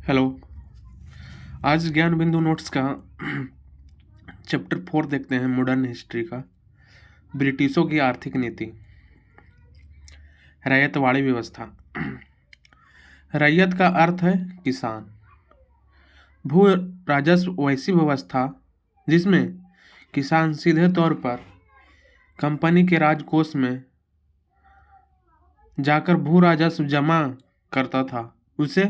Hello. आज ज्ञान बिंदु नोट्स का चैप्टर 4 देखते हैं, मॉडर्न हिस्ट्री का। ब्रिटिशों की आर्थिक नीति। रैयतवाड़ी व्यवस्था। रैयत का अर्थ है किसान। भू राजस्व वैसी व्यवस्था जिसमें किसान सीधे तौर पर कंपनी के राजकोष में जाकर भू राजस्व जमा करता था, उसे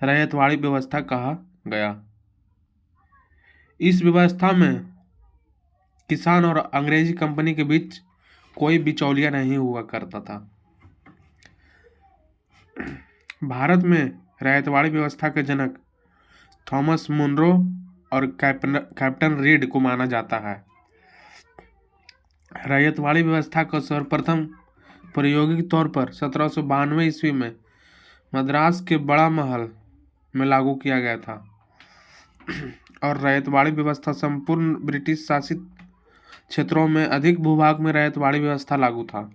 रैयतवाड़ी व्यवस्था कहा गया। इस व्यवस्था में किसान और अंग्रेजी कंपनी के बीच कोई बिचौलिया नहीं हुआ करता था। भारत में रैयतवाड़ी व्यवस्था के जनक थॉमस मुनरो और कैप्टन रीड को माना जाता है। रैयतवाड़ी व्यवस्था का सर्वप्रथम प्रायोगिक तौर पर 1792 ईस्वी में मद्रास के बड़ा महल में लागू किया गया था और रैयतवाड़ी व्यवस्था संपूर्ण ब्रिटिश शासित क्षेत्रों में अधिक भूभाग में रैयतवाड़ी व्यवस्था लागू था।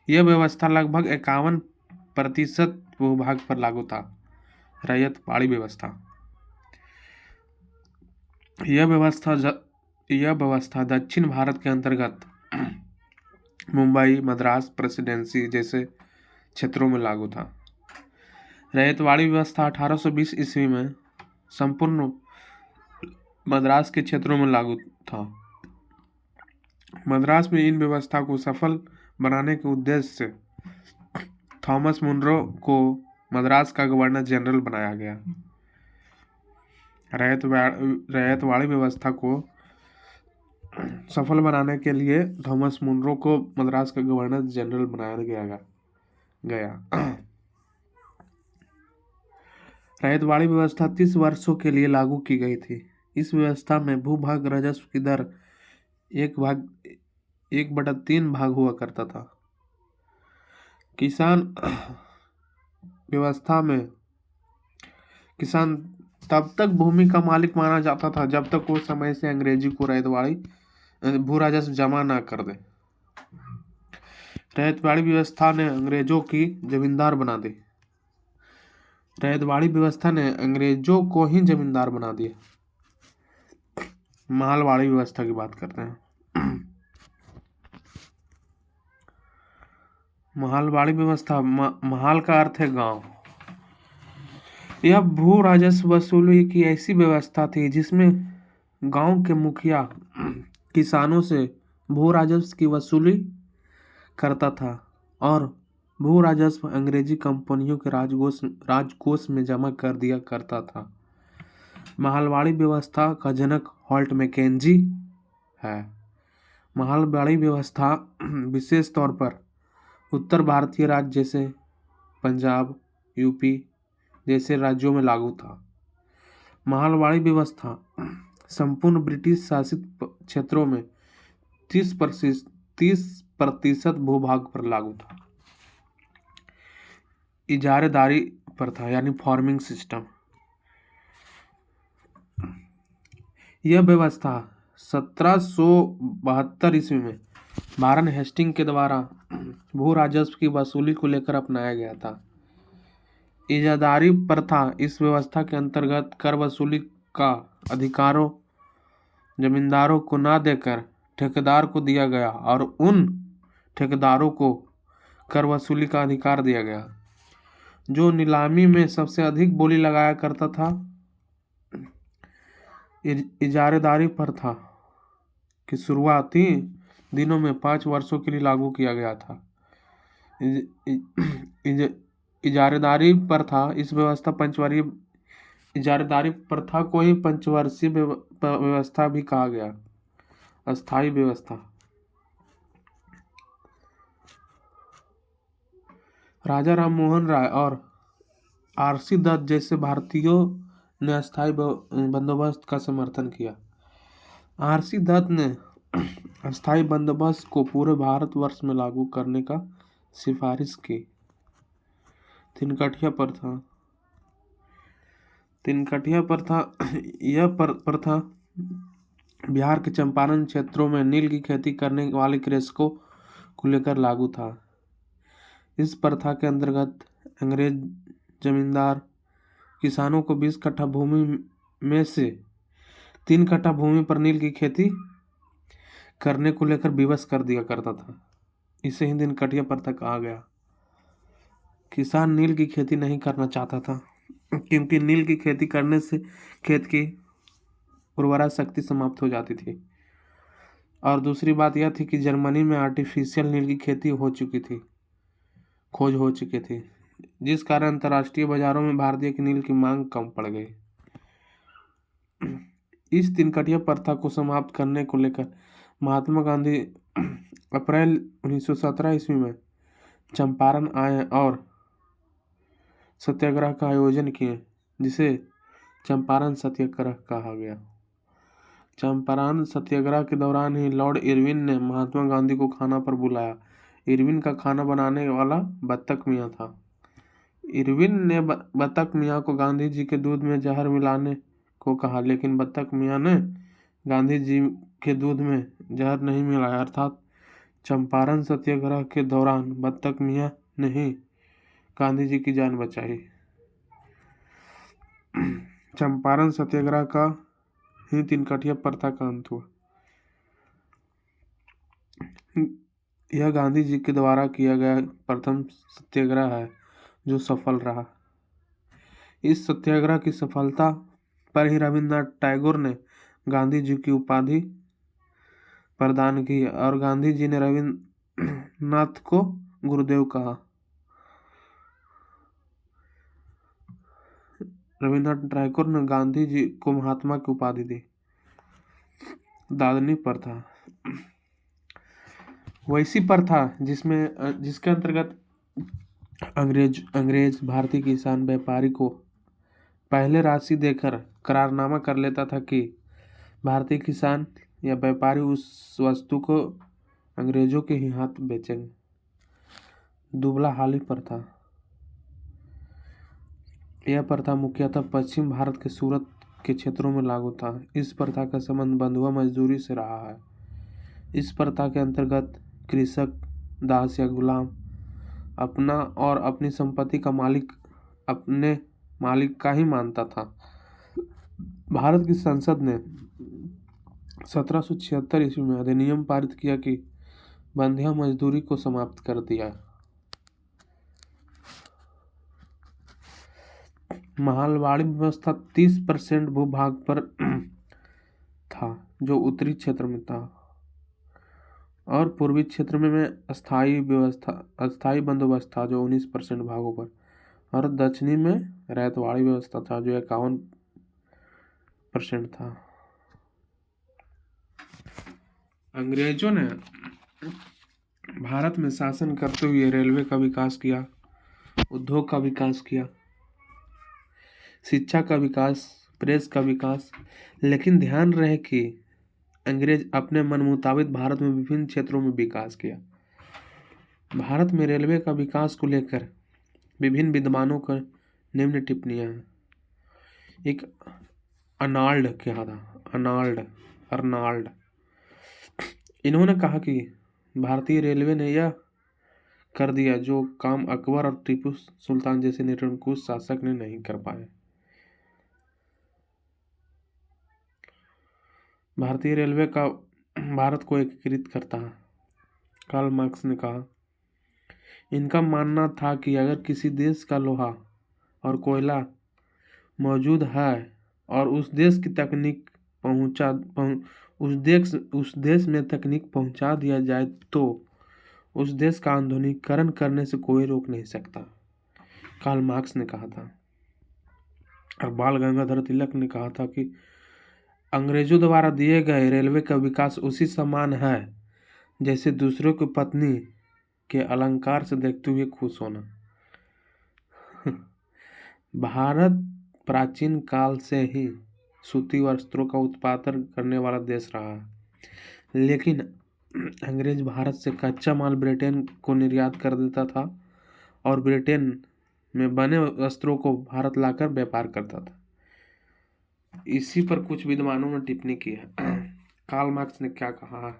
यह व्यवस्था लगभग 51% भूभाग पर लागू था। रैयतवाड़ी व्यवस्था यह व्यवस्था दक्षिण भारत के अंतर्गत मुंबई, मद्रास प्रेसिडेंसी जैसे क्षेत्रों में लागू था। रैयतवाड़ी व्यवस्था 1820 ईस्वी में संपूर्ण मद्रास के क्षेत्रों में लागू था। मद्रास में इन व्यवस्था को सफल बनाने के उद्देश्य से थॉमस मुनरो को मद्रास का गवर्नर जनरल बनाया गया। रैयतवाड़ी व्यवस्था को सफल बनाने के लिए थॉमस मुनरो को मद्रास का गवर्नर जनरल बनाया गया। रैयतवाड़ी व्यवस्था 30 वर्षों के लिए लागू की गई थी। इस व्यवस्था में भूभाग राजस्व की दर 1/3 भाग हुआ करता था। किसान व्यवस्था में किसान तब तक भूमि का मालिक माना जाता था जब तक वो समय से अंग्रेजी को रैयतवाड़ी भू राजस्व जमा न कर दे। रैयतवाड़ी व्यवस्था ने अंग्रेजों की जमींदार बना दी। रैयतवाड़ी व्यवस्था ने अंग्रेजों को ही जमींदार बना दिया। महलवाड़ी व्यवस्था की बात करते हैं। महलवाड़ी व्यवस्था, महल का अर्थ है गांव। यह भू राजस्व वसूली की ऐसी व्यवस्था थी जिसमें गांव के मुखिया किसानों से भू राजस्व की वसूली करता था और भू राजस्व अंग्रेजी कंपनियों के राजकोष में जमा कर दिया करता था। महलवाड़ी व्यवस्था का जनक हॉल्ट मैकेंजी है। महलवाड़ी व्यवस्था विशेष तौर पर उत्तर भारतीय राज्य जैसे पंजाब, यूपी जैसे राज्यों में लागू था। महलवाड़ी व्यवस्था संपूर्ण ब्रिटिश शासित क्षेत्रों में 30% भूभाग पर लागू था। इजारेदारी प्रथा यानी फार्मिंग सिस्टम। यह व्यवस्था 1772 ईस्वी में वारन हेस्टिंग के द्वारा भू राजस्व की वसूली को लेकर अपनाया गया था। इजारादारी प्रथा इस व्यवस्था के अंतर्गत कर वसूली का अधिकारों जमींदारों को न देकर ठेकेदार को दिया गया और उन ठेकेदारों को कर वसूली का अधिकार दिया गया जो नीलामी में सबसे अधिक बोली लगाया करता था। इजारेदारी प्रथा की शुरुआती दिनों में 5 वर्षों के लिए लागू किया गया था। इजारेदारी प्रथा इस व्यवस्था पंचवर्षीय इजारेदारी प्रथा को ही पंचवर्षीय व्यवस्था भी कहा गया। अस्थायी व्यवस्था। राजा राम मोहन राय और आरसी दत्त जैसे भारतीयों ने अस्थायी बंदोबस्त का समर्थन किया। आरसी दत्त ने अस्थायी बंदोबस्त को पूरे भारतवर्ष में लागू करने का सिफारिश की। तिनकठिया प्रथा यह प्रथा बिहार के चंपारण क्षेत्रों में नील की खेती करने वाले कृषकों को लेकर लागू था। इस प्रथा के अंतर्गत अंग्रेज जमींदार किसानों को 20 कट्ठा भूमि में से 3 कट्ठा भूमि पर नील की खेती करने को लेकर विवश कर दिया करता था। इसे ही दिनकटिया प्रथा कहा गया। किसान नील की खेती नहीं करना चाहता था क्योंकि नील की खेती करने से खेत की उर्वरा शक्ति समाप्त हो जाती थी। और दूसरी बात यह थी कि जर्मनी में आर्टिफिशियल नील की खेती खोज हो चुकी थी, जिस कारण अंतर्राष्ट्रीय बाजारों में भारतीय की नील की मांग कम पड़ गई। इस दिनकटिया प्रथा को समाप्त करने को लेकर महात्मा गांधी अप्रैल 1917 ईस्वी में चंपारण आए और सत्याग्रह का आयोजन किए, जिसे चंपारण सत्याग्रह कहा गया। चंपारण सत्याग्रह के दौरान ही लॉर्ड इरविन ने महात्मा गांधी को खाना पर बुलाया। इरविन का खाना बनाने वाला बत्तख मियाँ था। इरविन ने बत्तख मियाँ को गांधी जी के दूध में जहर मिलाने को कहा, लेकिन बत्तख मियाँ ने गांधी जी के दूध में जहर नहीं मिलाया। अर्थात चंपारण सत्याग्रह के दौरान बत्तख मियाँ ने ही गांधी जी की जान बचाई। चंपारण सत्याग्रह का ही दिनकटिया प्रथा का अंत हुआ। यह गांधी जी के द्वारा किया गया प्रथम सत्याग्रह है जो सफल रहा। इस सत्याग्रह की सफलता पर ही रविन्द्रनाथ टैगोर ने गांधी जी की उपाधि प्रदान की और गांधी जी ने रविन्द्रनाथ को गुरुदेव कहा। रविन्द्रनाथ टैगोर ने गांधी जी को महात्मा की उपाधि दी। दादनी प्रथा वैसी प्रथा जिसके अंतर्गत अंग्रेज भारतीय किसान व्यापारी को पहले राशि देकर करारनामा कर लेता था कि भारतीय किसान या व्यापारी उस वस्तु को अंग्रेजों के ही हाथ बेचेंगे। दुबला हाली प्रथा यह प्रथा मुख्यतः पश्चिम भारत के सूरत के क्षेत्रों में लागू था। इस प्रथा का संबंध बंधुआ मजदूरी से रहा है। इस प्रथा के अंतर्गत कृषक दास या गुलाम अपना और अपनी संपत्ति का मालिक अपने मालिक का ही मानता था। भारत की संसद ने 1776 ईस्वी में अधिनियम पारित किया कि बंधिया मजदूरी को समाप्त कर दिया। महलवाड़ी व्यवस्था 30% भूभाग पर था जो उत्तरी क्षेत्र में था और पूर्वी क्षेत्र में अस्थायी बंदोबस्त था जो 19% भागों पर और दक्षिणी में रैयतवाड़ी व्यवस्था था जो 51% था। अंग्रेजों ने भारत में शासन करते हुए रेलवे का विकास किया, उद्योग का विकास किया, शिक्षा का विकास, प्रेस का विकास, लेकिन ध्यान रहे कि अंग्रेज अपने मन मुताबिक भारत में विभिन्न क्षेत्रों में विकास किया। भारत में रेलवे का विकास को लेकर विभिन्न विद्वानों का निम्न टिप्पणियां हैं। एक अर्नाल्ड इन्होंने कहा कि भारतीय रेलवे ने यह कर दिया जो काम अकबर और टीपू सुल्तान जैसे निरंकुश शासक ने नहीं कर पाए। भारतीय रेलवे का भारत को एकीकृत करता है। कार्ल मार्क्स ने कहा, इनका मानना था कि अगर किसी देश का लोहा और कोयला मौजूद है और उस देश में तकनीक पहुंचा दिया जाए तो उस देश का आधुनिकीकरण करने से कोई रोक नहीं सकता। कार्ल मार्क्स ने कहा था। और बाल गंगाधर तिलक ने कहा था कि अंग्रेजों द्वारा दिए गए रेलवे का विकास उसी समान है जैसे दूसरों की पत्नी के अलंकार से देखते हुए खुश होना। भारत प्राचीन काल से ही सूती वस्त्रों का उत्पादन करने वाला देश रहा है, लेकिन अंग्रेज भारत से कच्चा माल ब्रिटेन को निर्यात कर देता था और ब्रिटेन में बने वस्त्रों को भारत लाकर व्यापार करता था। इसी पर कुछ विद्वानों ने टिप्पणी की है। कार्ल मार्क्स ने क्या कहा है,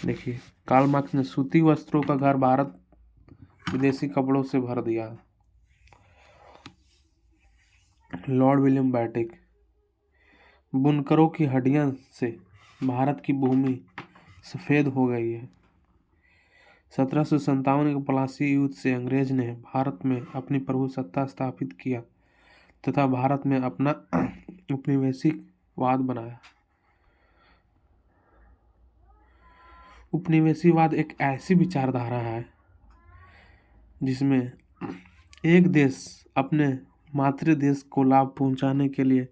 देखिए। कार्ल मार्क्स ने सूती वस्त्रों का घर भारत विदेशी कपड़ों से भर दिया। Lord William Bentinck. बुनकरों की हड्डियों से भारत की भूमि सफ़ेद हो गई है। 1757 के प्लासी युद्ध से अंग्रेज ने भारत में अपनी प्रभुसत्ता स्थापित किया तथा भारत में अपना उपनिवेशवाद बनाया। उपनिवेशवाद एक ऐसी विचारधारा है जिसमें एक देश अपने मातृ देश को लाभ पहुंचाने के लिए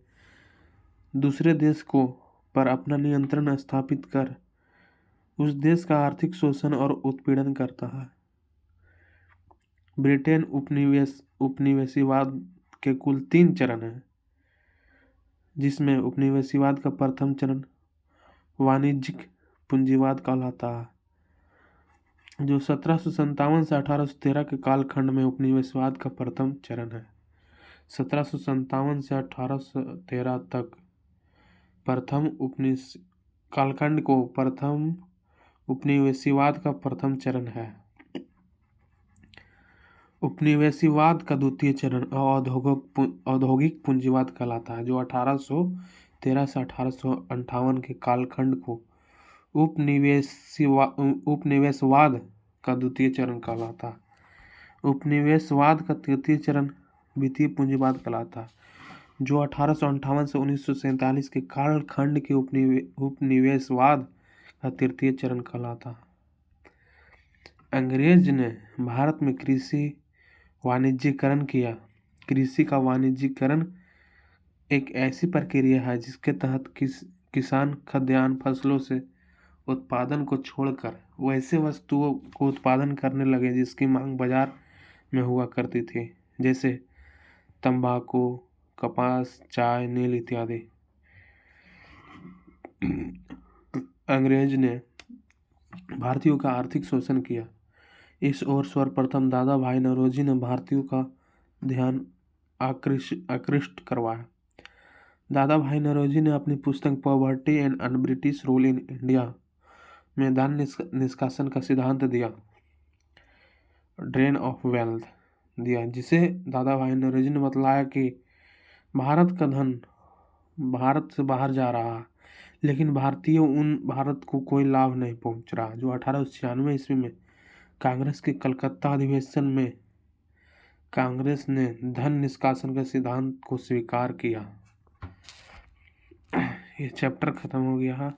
दूसरे देश को पर अपना नियंत्रण स्थापित कर उस देश का आर्थिक शोषण और उत्पीड़न करता है। ब्रिटेन उपनिवेशवाद के कुल 3 चरण हैं, जिसमें उपनिवेशवाद का प्रथम चरण वाणिज्यिक पूंजीवाद कहलाता है, जो 1757 से 1813 के कालखंड में उपनिवेशवाद का प्रथम चरण है। 1757 से 1813 तक प्रथम कालखंड को प्रथम उपनिवेशवाद का प्रथम चरण है। उपनिवेशवाद का द्वितीय चरण औद्योगिक पूंजीवाद कहलाता है, जो 1813 से 1858 के कालखंड को उपनिवेशवाद का द्वितीय चरण कहलाता है। उपनिवेशवाद का तृतीय चरण वित्तीय पूंजीवाद कहलाता है, जो 1858 से 1947 के कालखंड के उपनिवेशवाद का तृतीय चरण कहलाता है। अंग्रेज ने भारत में कृषि वाणिज्यीकरण किया। कृषि का वाणिज्यीकरण एक ऐसी प्रक्रिया है जिसके तहत किसान खाद्यान्न फसलों से उत्पादन को छोड़कर वैसे वस्तुओं को उत्पादन करने लगे जिसकी मांग बाजार में हुआ करती थी, जैसे तंबाकू, कपास, चाय, नील इत्यादि। अंग्रेज ने भारतीयों का आर्थिक शोषण किया। इस ओर सर्वप्रथम दादा भाई नौरोजी ने भारतीयों का ध्यान आकृष्ट करवाया। दादा भाई नौरोजी ने अपनी पुस्तक poverty and British rule in India में धन निष्कासन का सिद्धांत दिया, ड्रेन ऑफ वेल्थ दिया, जिसे दादा भाई नौरोजी ने बतलाया कि भारत का धन भारत से बाहर जा रहा है, लेकिन भारत को कोई लाभ नहीं पहुंच रहा। जो 1896 ईस्वी में कांग्रेस के कलकत्ता अधिवेशन में कांग्रेस ने धन निष्कासन के सिद्धांत को स्वीकार किया। ये चैप्टर खत्म हो गया है।